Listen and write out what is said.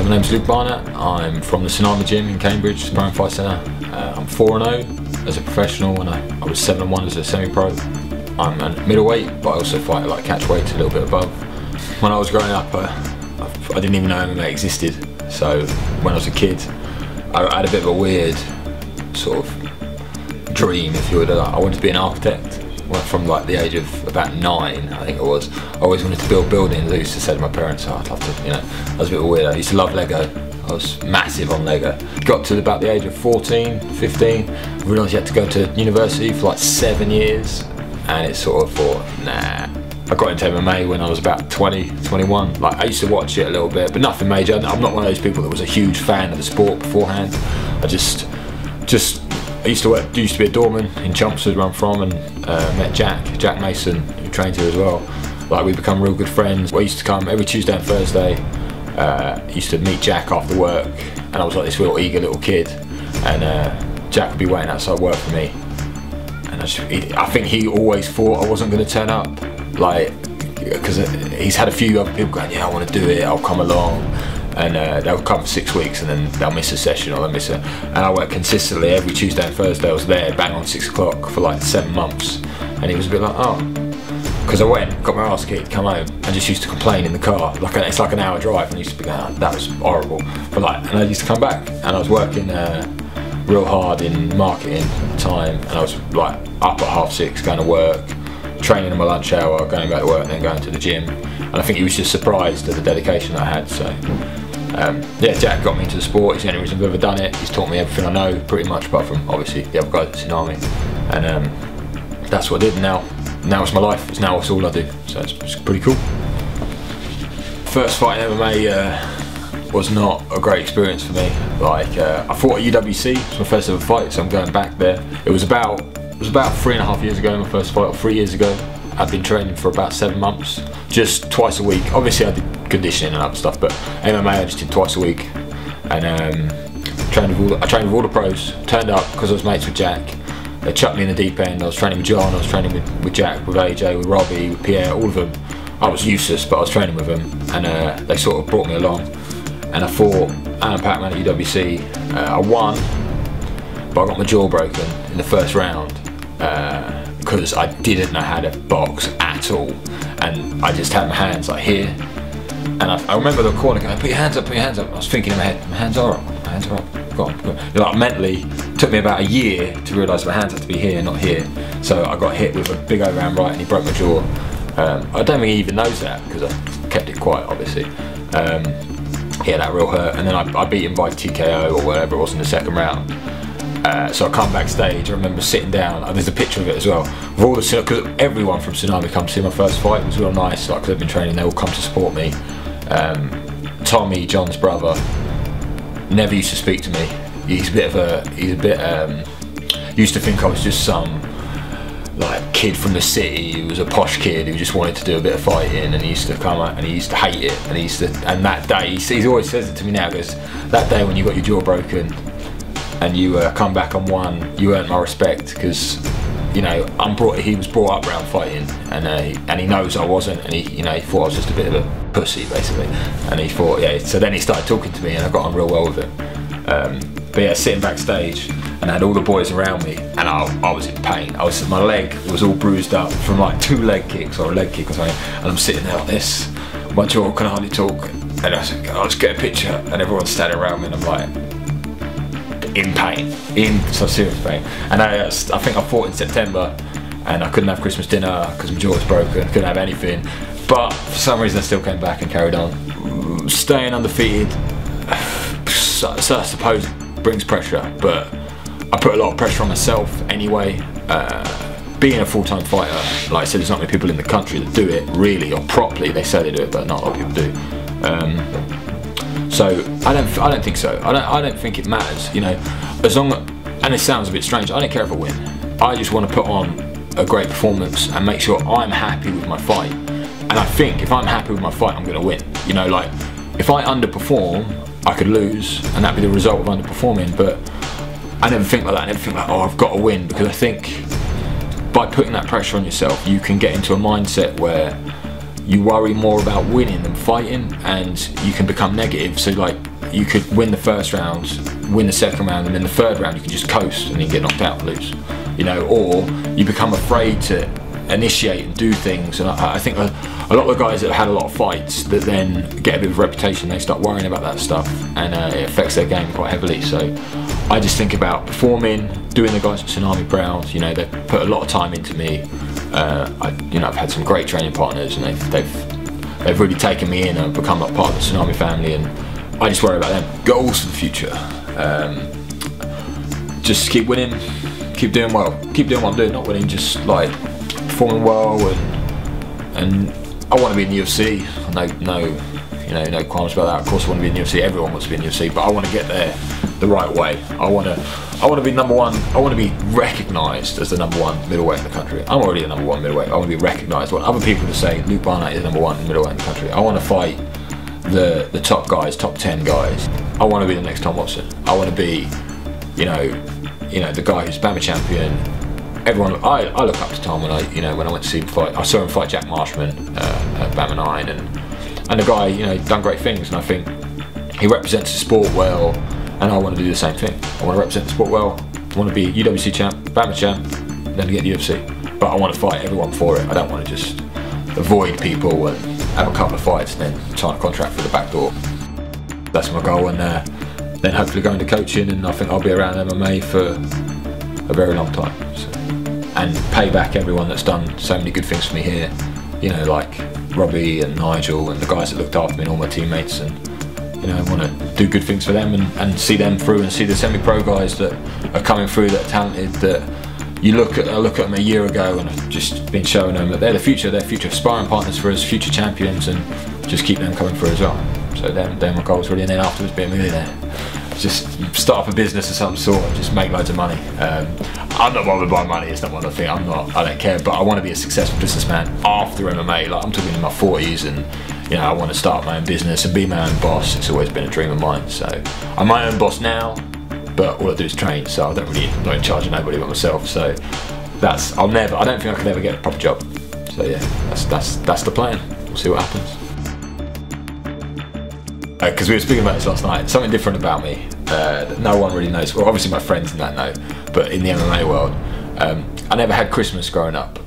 My name's Luke Barnatt. I'm from the Tsunami Gym in Cambridge, Sparring Fight Centre. I'm 4-0 as a professional, and I was 7-1 as a semi-pro. I'm a middleweight, but I also fight like catch weight, a little bit above. When I was growing up, I didn't even know MMA existed. So when I was a kid, I had a bit of a weird sort of dream, if you would. I wanted to be an architect. From like the age of about 9, I think it was. I always wanted to build buildings. I used to say to my parents, oh, I'd love to, you know, I was a bit weird. I used to love Lego. I was massive on Lego. Got to about the age of 14, 15, realised you had to go to university for like 7 years, and it sort of thought, nah. I got into MMA when I was about 20, 21. Like, I used to watch it a little bit, but nothing major. I'm not one of those people that was a huge fan of the sport beforehand. I used to be a doorman in Chelmsford, where I'm from, and met Jack Mason, who trained here as well. Like, we become real good friends. I used to come every Tuesday and Thursday. Used to meet Jack after work, and I was like this real eager little kid. And Jack would be waiting outside work for me. And I think he always thought I wasn't going to turn up, like, because he's had a few other people going, yeah, I want to do it, I'll come along. And they'll come for 6 weeks and then they'll miss a session or they'll miss it. And I worked consistently every Tuesday and Thursday. I was there bang on 6 o'clock for like 7 months. And he was a bit like, oh. Because I went, got my ass kicked, come home, and just used to complain in the car. It's like an hour drive, and I used to be going, oh, that was horrible. But like, and I used to come back, and I was working real hard in marketing at the time. And I was like up at 6:30 going to work, training in my lunch hour, going back to work, and then going to the gym. And I think he was just surprised at the dedication I had. So yeah, Jack got me into the sport. He's the only reason I've ever done it. He's taught me everything I know, pretty much, apart from obviously the other guys at Tsunami. And that's what I did. And now it's my life. It's all I do. So it's pretty cool. First fight in MMA was not a great experience for me. Like, I fought at UWC. It was my first ever fight, so I'm going back there. It was about 3.5 years ago, my first fight, or 3 years ago. I'd been training for about 7 months, just twice a week. Obviously I did conditioning and other stuff, but MMA I just did twice a week. And I trained with all the pros. Turned up because I was mates with Jack. They chucked me in the deep end. I was training with John, I was training with Jack, with AJ, with Robbie, with Pierre, all of them. I was useless, but I was training with them, and they sort of brought me along. And I fought Alan Pacman at UWC. I won, but I got my jaw broken in the first round. Because I didn't know how to box at all, and I just had my hands like here, and I remember the corner going, put your hands up, put your hands up. I was thinking in my head, my hands are up, my hands are up, go on, go on. Like, mentally, it took me about a year to realise my hands have to be here, not here. So I got hit with a big overhand right, and he broke my jaw. I don't think he even knows that, because I kept it quiet, obviously. Yeah, that real hurt, and then I beat him by TKO or whatever it was in the second round. So I come backstage, I remember sitting down, there's a picture of it as well, with all the, because everyone from Tsunami come to see my first fight. It was real nice, like, because I've been training, they all come to support me. Tommy, John's brother, never used to speak to me. He's a bit used to think I was just some like kid from the city who was a posh kid who just wanted to do a bit of fighting, and he used to come out and he used to hate it, and that day, he always says it to me now, goes, that day when you got your jaw broken and you come back on one, you earned my respect, because, you know, he was brought up around fighting, and he knows I wasn't, and he thought I was just a bit of a pussy, basically, and he thought, yeah. So then he started talking to me, and I got on real well with him. But yeah, sitting backstage, and I had all the boys around me, and I was in pain. My leg was all bruised up from like 2 leg kicks or a leg kick or something, and I'm sitting there like this. My jaw can hardly talk, and I was like, I'll just get a picture, and everyone's standing around me, and I'm like, in pain, in some serious pain. And I think I fought in September, and I couldn't have Christmas dinner because my jaw was broken, couldn't have anything. But for some reason I still came back and carried on. Staying undefeated, so I suppose brings pressure, but I put a lot of pressure on myself anyway. Being a full-time fighter, like I said, there's not many people in the country that do it really, or properly. They say they do it, but not a lot of people do. So I don't think so. I don't think it matters, you know, as long, and it sounds a bit strange, I don't care if I win. I just want to put on a great performance and make sure I'm happy with my fight. And I think if I'm happy with my fight, I'm going to win. You know, like, if I underperform, I could lose, and that'd be the result of underperforming. But I never think like that. I never think like, oh, I've got to win, because I think by putting that pressure on yourself, you can get into a mindset where you worry more about winning than fighting, and you can become negative. So like, you could win the first round, win the second round, and then the third round you can just coast and then get knocked out and lose. You know, or you become afraid to initiate and do things. And I think a lot of the guys that have had a lot of fights that then get a bit of a reputation, they start worrying about that stuff, and it affects their game quite heavily. So I just think about performing, doing the guys at Tsunami proud. You know, they've put a lot of time into me. I've had some great training partners, and they've really taken me in and become like part of the Tsunami family, and I just worry about them. Goals for the future. Just keep winning, keep doing well, keep doing what I'm doing, not winning, just like performing well, and I want to be in the UFC. No qualms about that. Of course I want to be in the UFC, everyone wants to be in the UFC, but I want to get there the right way. I want to be number one. I want to be recognised as the #1 middleweight in the country. I'm already the #1 middleweight. I want to be recognised. I want other people to say Luke Barnatt is the #1 middleweight in the country. I want to fight the top guys, top 10 guys. I want to be the next Tom Watson. I want to be, you know, the guy who's BAMMA champion. Everyone, I look up to Tom when I went to see him fight. I saw him fight Jack Marshman at BAMMA 9, and the guy, you know, done great things, and I think he represents the sport well, and I want to do the same thing. I want to represent the sport well. I want to be UWC champ, BAMMA champ, then get the UFC. But I want to fight everyone for it. I don't want to just avoid people and have a couple of fights and then sign a contract for the back door. That's my goal, and then hopefully go into coaching, and I think I'll be around MMA for a very long time. So, and pay back everyone that's done so many good things for me here. You know, like Robbie and Nigel and the guys that looked after me and all my teammates, and you know, I want to do good things for them and see them through, and see the semi-pro guys that are coming through that are talented, that I look at them a year ago and I've just been showing them that they're the future, they're future sparring partners for us, future champions, and just keep them coming through as well. So they're my goals really, and then afterwards be a millionaire. Just start up a business of some sort and just make loads of money. I'm not bothered by money, it's not one of the things, I don't care, but I want to be a successful businessman after MMA. Like, I'm talking in my 40s, and you know, I want to start my own business and be my own boss. It's always been a dream of mine. So I'm my own boss now, but all I do is train, so I'm not in charge of nobody but myself. So I don't think I could ever get a proper job. So yeah, that's the plan. We'll see what happens. Because we were speaking about this last night, something different about me that no one really knows. Well, obviously my friends and that know, but in the MMA world, I never had Christmas growing up.